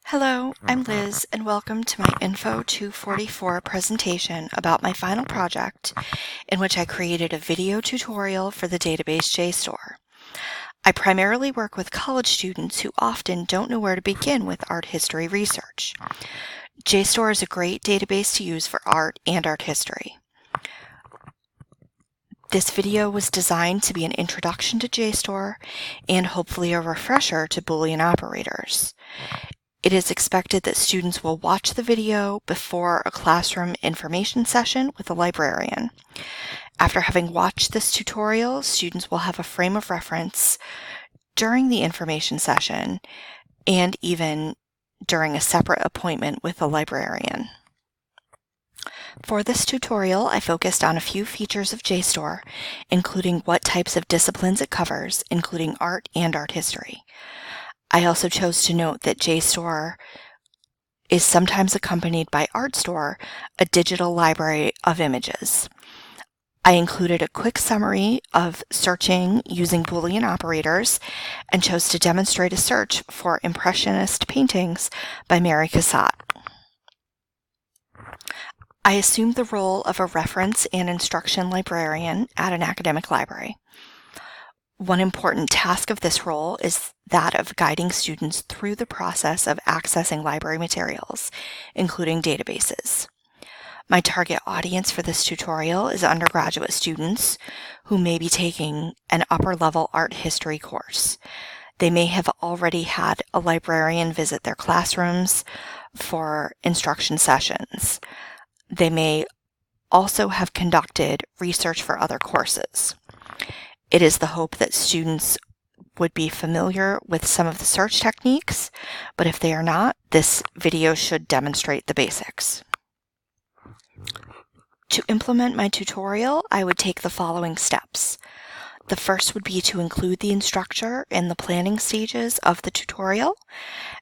Hello, I'm Liz, and welcome to my Info 244 presentation about my final project, in which I created a video tutorial for the database JSTOR. I primarily work with college students who often don't know where to begin with art history research. JSTOR is a great database to use for art and art history. This video was designed to be an introduction to JSTOR and hopefully a refresher to Boolean operators. It is expected that students will watch the video before a classroom information session with a librarian. After having watched this tutorial, students will have a frame of reference during the information session and even during a separate appointment with a librarian. For this tutorial, I focused on a few features of JSTOR, including what types of disciplines it covers, including art and art history. I also chose to note that JSTOR is sometimes accompanied by ArtStore, a digital library of images. I included a quick summary of searching using Boolean operators and chose to demonstrate a search for Impressionist paintings by Mary Cassatt. I assumed the role of a reference and instruction librarian at an academic library. One important task of this role is that of guiding students through the process of accessing library materials, including databases. My target audience for this tutorial is undergraduate students who may be taking an upper-level art history course. They may have already had a librarian visit their classrooms for instruction sessions. They may also have conducted research for other courses. It is the hope that students would be familiar with some of the search techniques, but if they are not, this video should demonstrate the basics. To implement my tutorial, I would take the following steps. The first would be to include the instructor in the planning stages of the tutorial,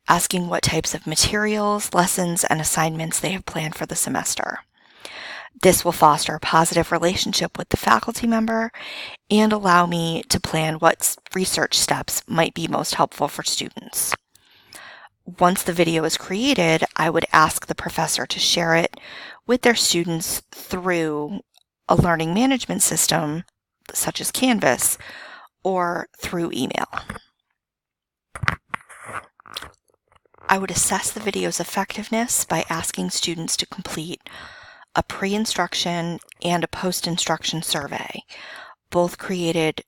asking what types of materials, lessons, and assignments they have planned for the semester. This will foster a positive relationship with the faculty member and allow me to plan what research steps might be most helpful for students. Once the video is created, I would ask the professor to share it with their students through a learning management system, such as Canvas, or through email. I would assess the video's effectiveness by asking students to complete a pre-instruction and a post-instruction survey, both created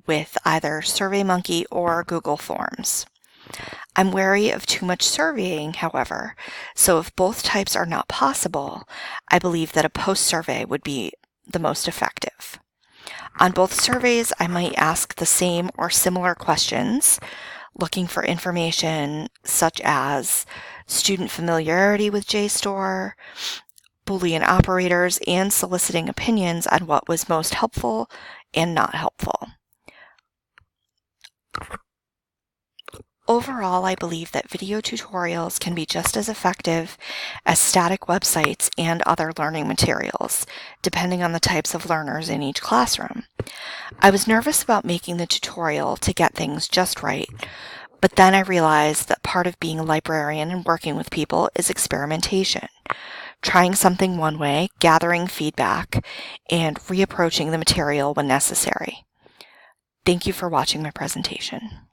with either SurveyMonkey or Google Forms. I'm wary of too much surveying, however, so if both types are not possible, I believe that a post-survey would be the most effective. On both surveys, I might ask the same or similar questions, looking for information such as student familiarity with JSTOR, Boolean operators, and soliciting opinions on what was most helpful and not helpful. Overall, I believe that video tutorials can be just as effective as static websites and other learning materials, depending on the types of learners in each classroom. I was nervous about making the tutorial to get things just right, but then I realized that part of being a librarian and working with people is experimentation. Trying something one way, gathering feedback, and reapproaching the material when necessary. Thank you for watching my presentation.